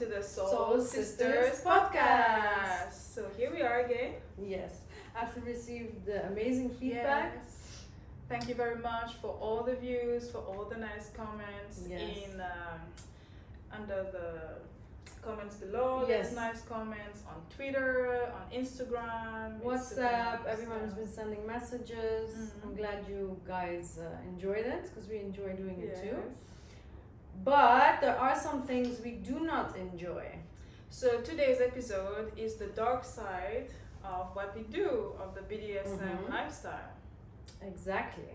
to the Soul Sisters Sisters podcast. So here we are again. Yes, after received the amazing feedback. Yes. Thank you very much for all the views, for all the nice comments in under the comments below. Yes. There's nice comments on Twitter, on Instagram, WhatsApp. Everyone's been sending messages. Mhm. I'm glad you guys enjoyed it because we enjoy doing it too. Yes. But there are some things we do not enjoy. So today's episode is the dark side of what we do, of the BDSM Mhm. lifestyle. Exactly.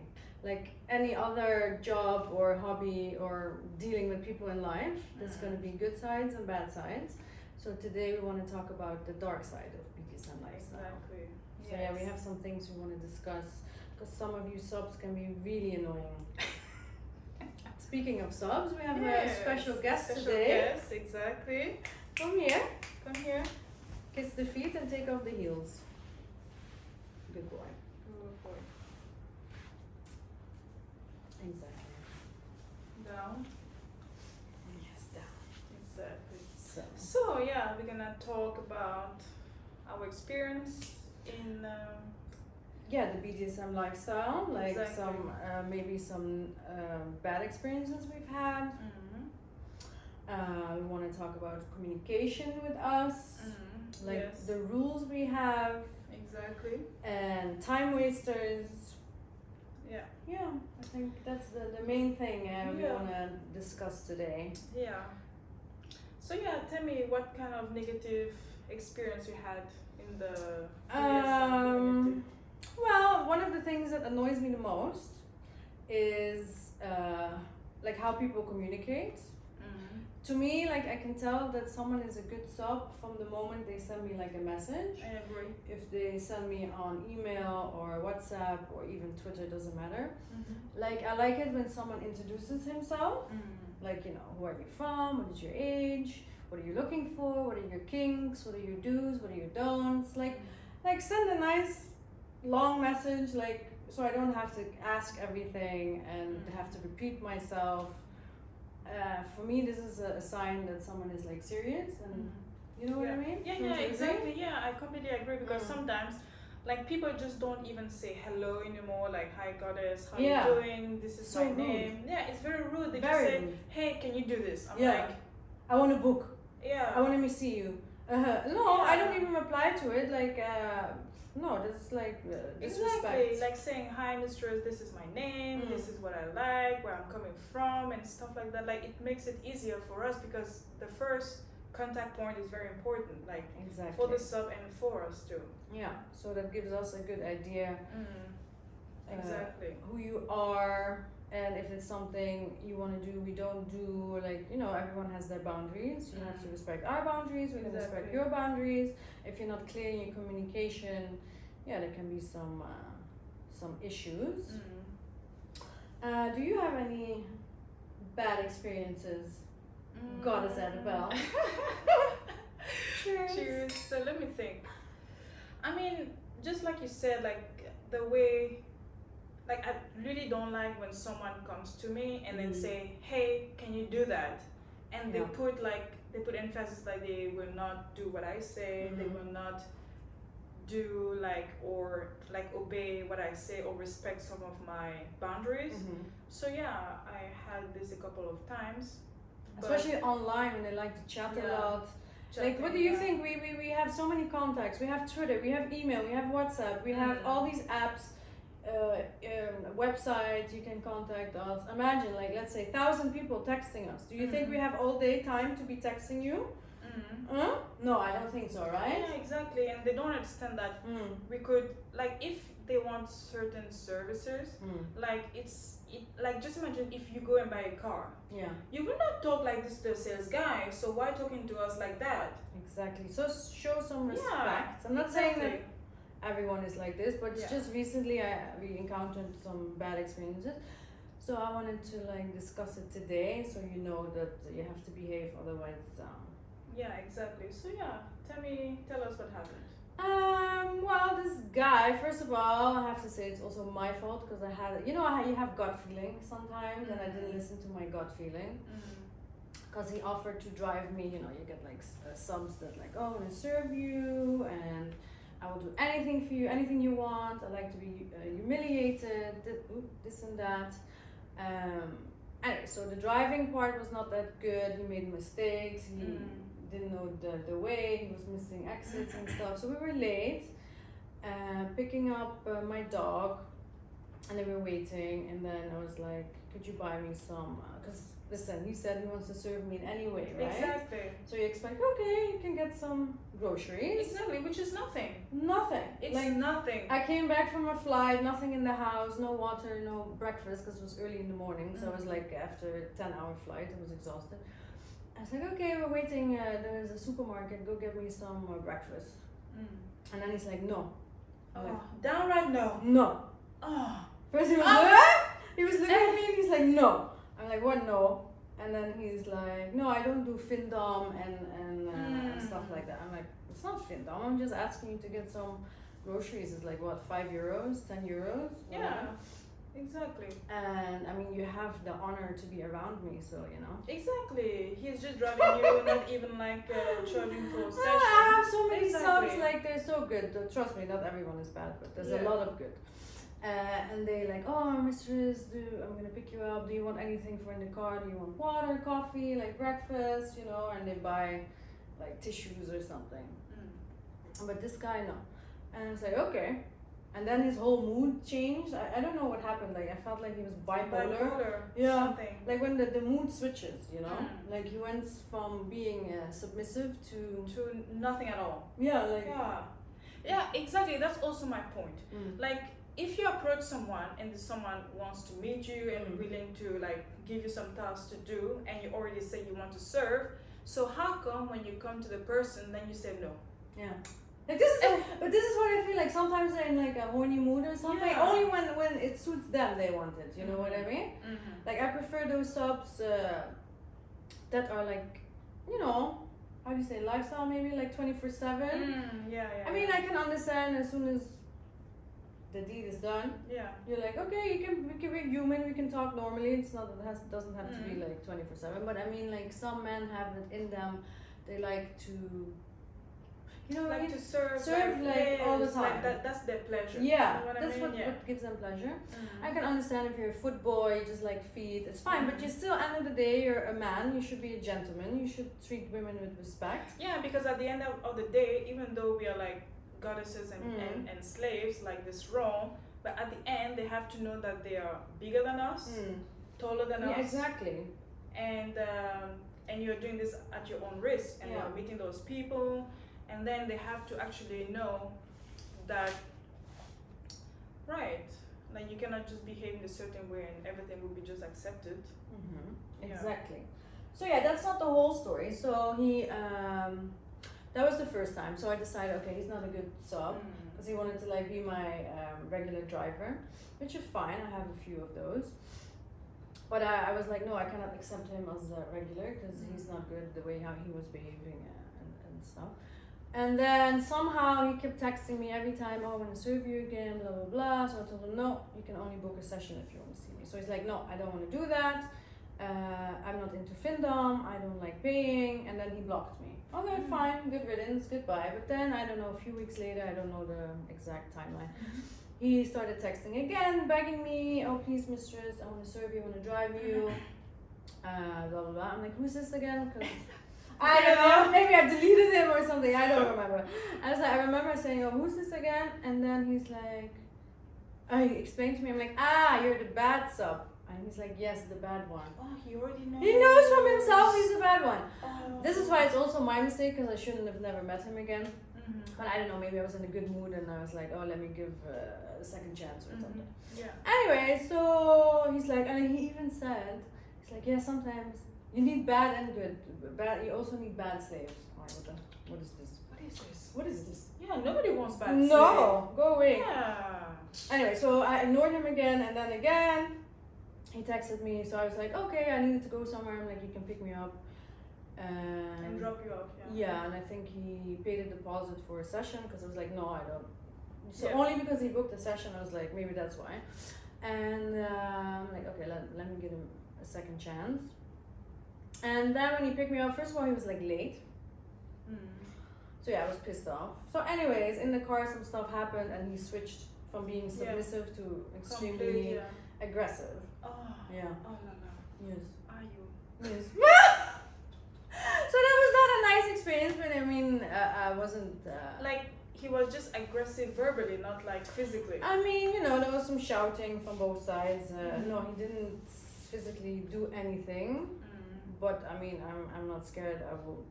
Like any other job or hobby or dealing with people in life, there's going to be good sides and bad sides. So today we want to talk about the dark side of BDSM lifestyle. Exactly. So yeah, we have some things we want to discuss because some of you subs can be really annoying. Speaking of subs, we have a special guest today. Yes, exactly. Come here, Come here. kiss the feet and take off the heels. Good boy. Good boy. Exactly. Down. Yes, down. Exactly. So. So yeah, we're gonna talk about our experience in. Yeah, the BDSM lifestyle, like Exactly. some maybe some bad experiences we've had. We want to talk about communication with us, like Yes. the rules we have, Exactly. and time wasters. Yeah. Yeah, I think that's the main thing we Yeah. want to discuss today. Yeah. So yeah, tell me what kind of negative experience you had in the BDSM community. Well, one of the things that annoys me the most is like how people communicate. To me, like I can tell that someone is a good sub from the moment they send me like a message. I agree. If they send me on email or WhatsApp or even Twitter, doesn't matter. Like I like it when someone introduces himself. Like, you know, who are you from? What is your age? What are you looking for? What are your kinks? What are your do's? What are your don'ts? Like send a nice long message, like so I don't have to ask everything and have to repeat myself. For me, this is a sign that someone is like serious, and you know what I mean? Yeah, Don't yeah, you exactly. Yeah, I completely agree because Mm. sometimes, like, people just don't even say hello anymore. Like, hi, goddess, how Yeah. you doing? This is So my rude. name. Yeah, it's very rude. They Very just say, rude. hey, can you do this? I'm Yeah. like, I want to book. yeah. I want to see you. No, I don't Yeah. even reply to it. Like, no, this is like disrespect. Exactly, like saying, hi, mistress, this is my name, this is what I like, where I'm coming from, and stuff like that. Like, it makes it easier for us because the first contact point is very important, like, Exactly. for the sub and for us too. Yeah, so that gives us a good idea Exactly. who you are, and if it's something you want to do, we don't do, like, you know, everyone has their boundaries. You have to respect our boundaries, we can respect Exactly. your boundaries. If you're not clear in your communication, yeah, there can be some issues. Do you have any bad experiences, Goddess Annabelle? Cheers. Cheers. So let me think. I mean, just like you said, like the way, like I really don't like when someone comes to me and then say, "Hey, can you do that?" And Yeah. they put emphasis like they will not do what I say. They will not do like obey what I say or respect some of my boundaries. So yeah, I had this a couple of times. but Especially online when they like to chat a Yeah. lot. chatting, Like, what do you yeah. think? We have so many contacts. We have Twitter, we have email, we have WhatsApp, we have all these apps, websites. You can contact us. Imagine, like, let's say 1,000 people texting us. Do you think we have all day time to be texting you? No, I don't think so, right? Yeah, exactly, and they don't understand that we could, like, if they want certain services, like like just imagine if you go and buy a car, Yeah, you will not talk like this to the sales guy. So why talking to us like that? exactly. So show some Yeah, respect. I'm not saying that Exactly. everyone is like this, but Yeah. just recently we encountered some bad experiences. So I wanted to like discuss it today, so you know that you have to behave, otherwise. Yeah, exactly. So yeah, tell us what happened. Well, this guy, first of all, I have to say it's also my fault because I had, you know how you have gut feeling sometimes, and I didn't listen to my gut feeling. because he offered to drive me. You know, you get like subs that like, oh, I'm gonna serve you and I will do anything for you, anything you want. I like to be humiliated, this and that. Anyway, so the driving part was not that good. He made mistakes. He didn't know the way. He was missing exits and stuff. So we were late, picking up my dog, and then we were waiting. And then I was like, "Could you buy me some?" Because listen, he said he wants to serve me in any way, right? Exactly. So you expect, okay, you can get some groceries. Exactly, which is nothing. Nothing. It's like, nothing. I came back from a flight, nothing in the house, no water, no breakfast, because it was early in the morning. So I was like, after a 10-hour flight, I was exhausted. I was like, okay, we're waiting, there's a supermarket, go get me some breakfast. And then he's like, no. Downright no. No. Oh. First he was like, he was looking at me and he's like, no. I'm like, what, no? And then he's like, no, I don't do findom and stuff like that. I'm like, it's not findom, I'm just asking you to get some groceries. It's like, what, 5 euros, 10 euros? Yeah, exactly. And I mean, you have the honor to be around me, so, you know. Exactly. He's just driving you, not even like charging for sessions. I have so many Exactly. subs, like, they're so good. Trust me, not everyone is bad, but there's a lot of good. And they like, oh, mistress, I'm gonna pick you up. Do you want anything for in the car? Do you want water, coffee, like breakfast, you know? And they buy like tissues or something. But this guy, no. And I was like, okay. And then his whole mood changed. I don't know what happened. Like I felt like he was bipolar. Yeah. Something. Like when the mood switches, you know? Like he went from being submissive to nothing at all. Yeah, like yeah, exactly. That's also my point. Like if you approach someone and someone wants to meet you and willing to like give you some tasks to do, and you already say you want to serve, so how come when you come to the person then you say no? Yeah. Like this is but this is what I feel like sometimes they're in like a horny mood or something. Yeah. Only when it suits them they want it, you know what I mean? Like I prefer those subs that are like, you know, how do you say, lifestyle maybe, like 24/7. Yeah. I mean, I can understand as soon as the deed is done. Yeah. You're like, okay, we can be human, we can talk normally. It's not, doesn't have to be like 24/7. But I mean, like some men have it in them. They like to, you know, like to serve like all the time. Like that's their pleasure. Yeah, You know that's I mean? what gives them pleasure. I can understand if you're a foot boy, just like feet, it's fine. But you still, end of the day, you're a man. You should be a gentleman. You should treat women with respect. Yeah, because at the end of the day, even though we are like goddesses and slaves, like this role, but at the end they have to know that they are bigger than us, taller than us. Exactly. And you're doing this at your own risk, and you're meeting those people, and then they have to actually know that, right, like you cannot just behave in a certain way and everything will be just accepted. Exactly. So yeah, that's not the whole story. So he that was the first time. So I decided, okay, he's not a good sub because he wanted to like be my regular driver, which is fine. I have a few of those. But I was like, no, I cannot accept him as a regular because he's not good the way how he was behaving and stuff. And then somehow he kept texting me every time, oh, I'm going to serve you again, blah, blah, blah. So I told him, no, you can only book a session if you want to see me. So he's like, no, I don't want to do that. I'm not into findom. I don't like paying. And then he blocked me. Okay, fine, good riddance, goodbye. But then, I don't know, a few weeks later, I don't know the exact timeline, he started texting again, begging me, oh, please, mistress, I want to serve you, I want to drive you, blah, blah, blah. I'm like, who's this again? Because I don't know, maybe I deleted him or something, I don't remember. I remember saying, oh, who's this again? And then he's like, he explained to me, I'm like, you're the bad sub. And he's like, yes, the bad one. Oh, he already knows. He knows from himself he's the bad one. Oh. This is why it's also my mistake, because I shouldn't have never met him again. But I don't know, maybe I was in a good mood and I was like, oh, let me give a second chance or something. Yeah. Anyway, so he's like, and he even said, he's like, yeah, sometimes you need bad and good. Bad, you also need bad slaves. Oh, what is this? What is this? What is this? Yeah, nobody wants bad slaves. No, go away. Yeah. Anyway, so I ignored him again, and then again, he texted me. So I was like, okay, I needed to go somewhere. I'm like, you can pick me up. And drop you off, yeah, and I think he paid a deposit for a session because I was like, no, I don't. So only because he booked a session, I was like, maybe that's why. And I'm like, okay, let me give him a second chance. And then when he picked me up, first of all, he was like late. Mm. So yeah, I was pissed off. So anyways, in the car some stuff happened and he switched from being submissive to extremely aggressive. Oh. Yeah. Oh no no. Yes. Are you? Yes. So that was not a nice experience, but I mean, I wasn't... like, he was just aggressive verbally, not like physically. I mean, you know, there was some shouting from both sides. No, he didn't physically do anything. But I mean, I'm not scared. I will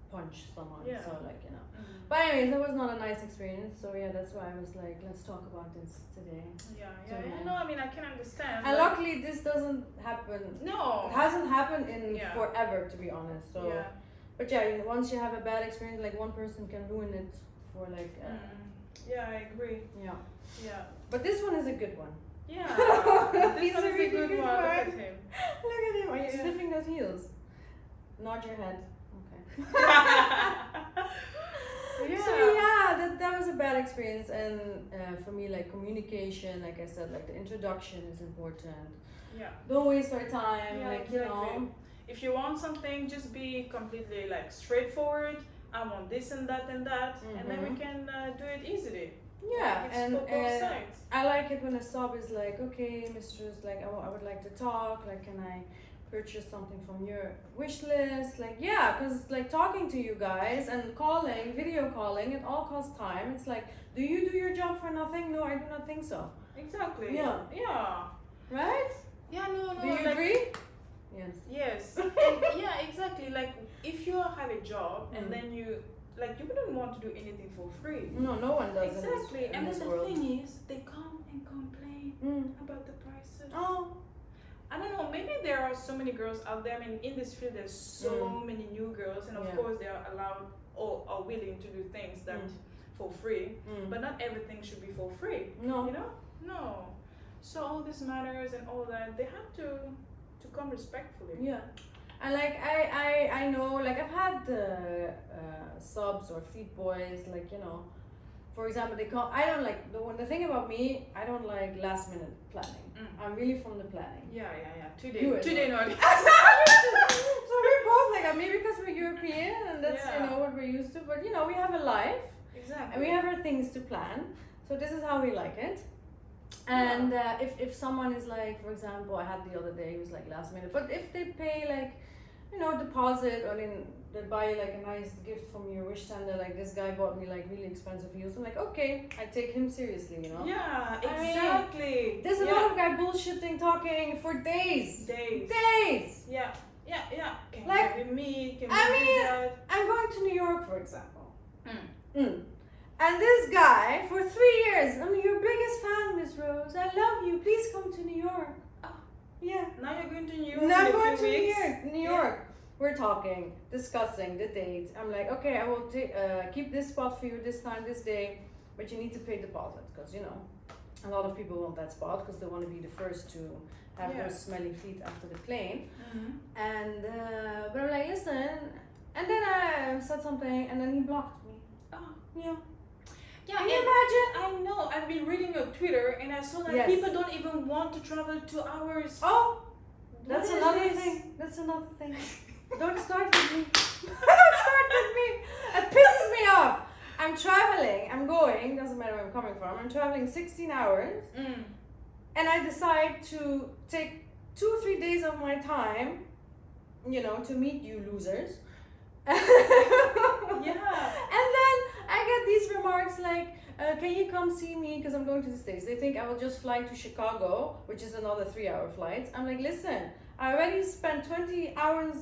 punch someone. Yeah. So like, you know. But anyways, that was not a nice experience. So yeah, that's why I was like, let's talk about this today. Yeah. No, I mean, I can understand. And luckily, this doesn't happen. No. It hasn't happened in forever, to be honest. So. Yeah. But yeah, once you have a bad experience, like one person can ruin it for like. Yeah, I agree. Yeah. Yeah. But this one is a good one. Yeah. This one is a good one. Look at him. Look at him. Are you sniffing those heels? Nod your head. Okay. So yeah, that was a bad experience, and for me, like communication, like I said, like the introduction is important. Yeah. Don't waste our time. Yeah, like exactly. you know. If you want something, just be completely like straightforward. I want this and that and that, and then we can do it easily. Yeah, it's and for both sides. I like it when a sub is like, okay, mistress, like I would like to talk. Like, can I purchase something from your wish list? Like, yeah, because like talking to you guys and calling, video calling, it all costs time. It's like, do you do your job for nothing? No, I do not think so. Exactly. Yeah. Yeah. Right? Yeah, no. Do you agree? Yes. Yes. And yeah, exactly. Like, if you have a job and then you wouldn't want to do anything for free. No one does. Exactly. In and this then world. the thing is, they come and complain about the prices. Oh. I don't know, maybe there are so many girls out there. I mean, in this field, there's so many new girls, and of course, they are allowed or are willing to do things that for free. But not everything should be for free. No. You know? No. So all this matters and all that, they have to come respectfully. Yeah. And like I know, like I've had subs or feed boys, like, you know, for example, they come. I don't like the thing about me. I don't like last minute planning. I'm really from the planning. Yeah. Today not. So we're both like, maybe because we're European and that's you know what we're used to. But you know, we have a life. Exactly. And we have our things to plan. So this is how we like it. And if someone is like, for example, I had the other day, he was like last minute. But if they pay like, you know, deposit, or then they buy like a nice gift from your wish tender, like this guy bought me like really expensive heels. I'm like, okay, I take him seriously, you know. Yeah, exactly. There's a lot of guy bullshitting, talking for days. Yeah. Can like, we meet? Can we do that? I'm going to New York, for example. And this guy, for 3 years, I'm your biggest fan, Miss Rose. I love you. Please come to New York. Yeah. Now you're going to New York. Now I'm going to New York. We're talking, discussing the date. I'm like, okay, I will keep this spot for you this time, this day, but you need to pay deposit, because, you know, a lot of people want that spot because they want to be the first to have those smelly feet after the plane. And but I'm like, listen, and then I said something, and then he blocked me. Yeah. Yeah, can you imagine? I know. I've been reading your Twitter, and I saw that people don't even want to travel 2 hours. Oh, that's another thing. That's another thing. Don't start with me. Don't start with me. It pisses me off. I'm traveling. I'm going. Doesn't matter where I'm coming from. I'm traveling 16 hours, and I decide to take 2 or 3 days of my time, you know, to meet you losers. And then I get these remarks like, can you come see me because I'm going to the States. They think I will just fly to Chicago, which is another 3-hour flight. I'm like, listen, I already spent 20 hours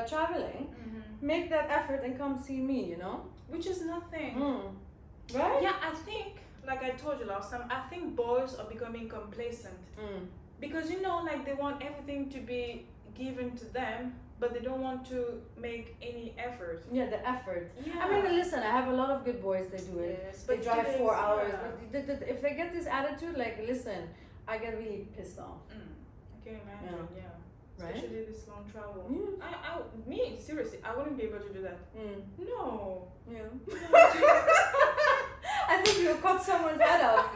traveling. Make that effort and come see me, you know? Which is nothing. Right? Yeah, I think, like I told you last time, I think boys are becoming complacent. Because, you know, like they want everything to be given to them, but they don't want to make any effort. Yeah, the effort. Yeah. I mean, listen, I have a lot of good boys, they do it. Yes, they drive 4 hours. Yeah. But if they get this attitude, like, listen, I get really pissed off. I can imagine, yeah. Right? Especially this long travel. Yeah. Me, seriously, I wouldn't be able to do that. No. Yeah. I think you'll cut someone's head off.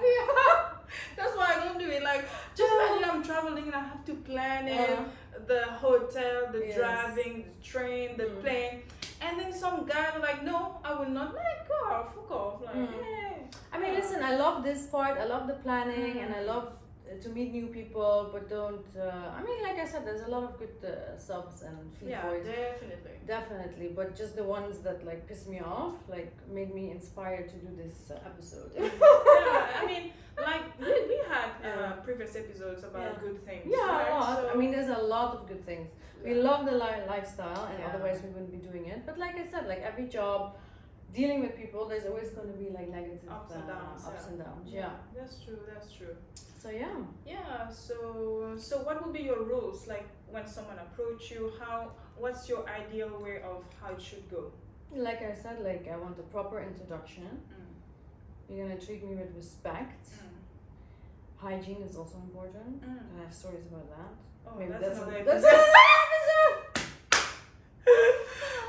That's why I don't do it. Like, just imagine I'm traveling and I have to plan it, the hotel, the Yes. driving, the train, the plane, and then some guy like, no, I will not. Like, go off, fuck off. Like, hey. I mean, listen, I love this part. I love the planning, and I love to meet new people, but don't. I mean, like I said, there's a lot of good subs and feed boys. Definitely, but just the ones that like piss me off, like made me inspired to do this episode. Yeah, I mean, like we had previous episodes about good things. Yeah, right? a lot. So, I mean, there's a lot of good things. We love the lifestyle, and Yeah. otherwise we wouldn't be doing it. But like I said, like every job, dealing with people, there's always going to be like negative ups and downs. Yeah. That's true. So yeah. Yeah. So what would be your rules? Like when someone approach you, what's your ideal way of how it should go? Like I said, like I want a proper introduction. You're gonna treat me with respect. Hygiene is also important. I have stories about that. Oh, Maybe that's another that's episode.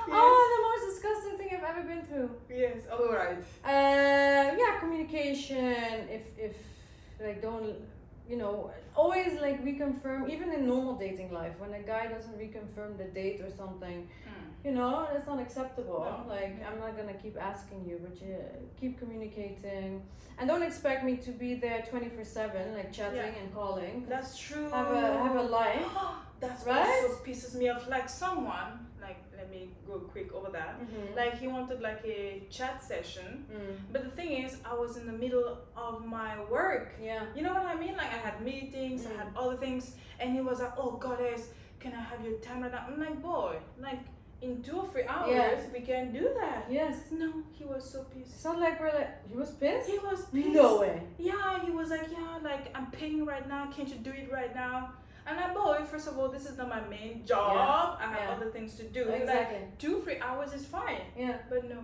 Oh, the most disgusting thing I've ever been through. Yes. All right. Yeah, communication. If like don't, always like reconfirm. Even in normal dating life, when a guy doesn't reconfirm the date or something, that's not acceptable. No. Like I'm not gonna keep asking you, but you keep communicating, and don't expect me to be there 24/7, like chatting and calling. That's true. Have a life. That's right? what also pisses me off. Like someone, like let me go quick over that. Like he wanted like a chat session, but the thing is, I was in the middle of my work. Yeah. You know what I mean? Like I had meetings, I had other things, and he was like, "Oh, goddess, can I have your time right now?" I'm like, "Boy, like in 2 or 3 hours, we can do that." Yes. No, he was so pissed. It's not like he was pissed. He was pissed. No way. Yeah, he was like, "Yeah, like I'm paying right now. Can't you do it right now?" And I'm, boy, first of all, this is not my main job. I have other things to do. Exactly. Like 2-3 hours is fine. Yeah. But no.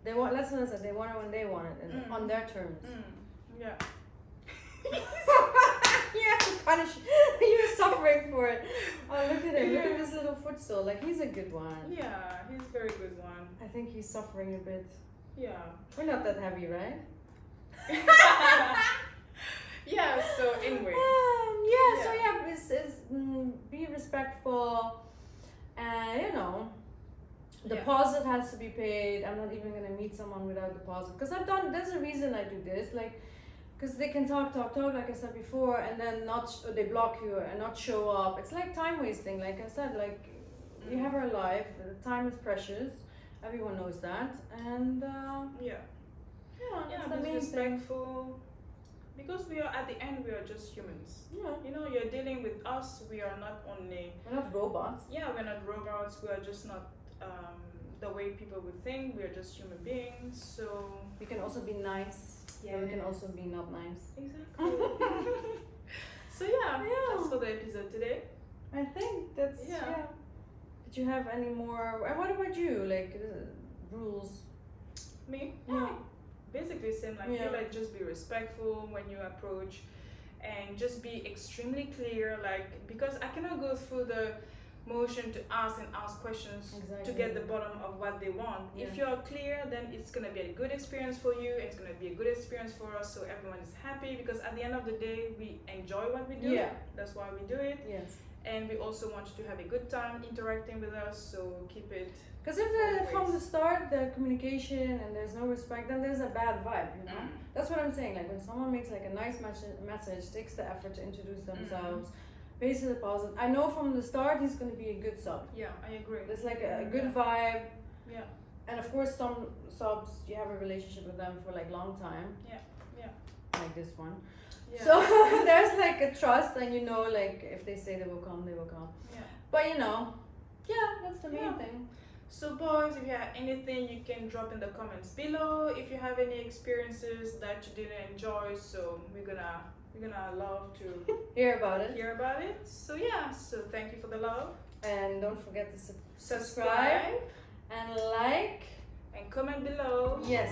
They want. Let's listen. They want it when they want it, and on their terms. Yeah. You have to punish. You're suffering for it. Oh, look at him. Look at this little footstool. Like he's a good one. Yeah, he's a very good one. I think he's suffering a bit. Yeah. We're not that heavy, right? Yeah. So anyway. Be respectful, and deposit has to be paid. I'm not even gonna meet someone without deposit because there's a reason I do this, like, because they can talk like I said before, and then they block you and not show up. It's like time wasting. Like I said, like we have our life. Time is precious. Everyone knows that, and that's the be main respectful. Because we are at the end, we are just humans. Yeah. You're dealing with us. We are not only. We're not robots. Yeah, we're not robots. We are just not the way people would think. We are just human beings. So We can also be nice. yeah, But we can also be not nice. Exactly. So that's for the episode today. I think that's Did you have any more? And what about you? Like rules? Me? Yeah. Basically same like you, like just be respectful when you approach and just be extremely clear, like because I cannot go through the motion to ask questions to get the bottom of what they want. If you're clear, then it's gonna be a good experience for you, it's gonna be a good experience for us, so everyone is happy because at the end of the day we enjoy what we do. That's why we do it. Yes. And we also want you to have a good time interacting with us, so keep it. Because if from the start the communication and there's no respect, then there's a bad vibe, That's what I'm saying. Like when someone makes like a nice message, takes the effort to introduce themselves, pays the deposit. I know from the start he's going to be a good sub. Yeah, I agree. There's like a good vibe. Yeah. And of course some subs you have a relationship with them for like long time. Yeah. Like this one. Yeah. So there's like a trust, and like if they say they will come, they will come. Yeah. But that's the main thing. So boys, if you have anything, you can drop in the comments below. If you have any experiences that you didn't enjoy, so we're gonna love to hear about it. So so thank you for the love. And don't forget to subscribe and like and comment below. Yes.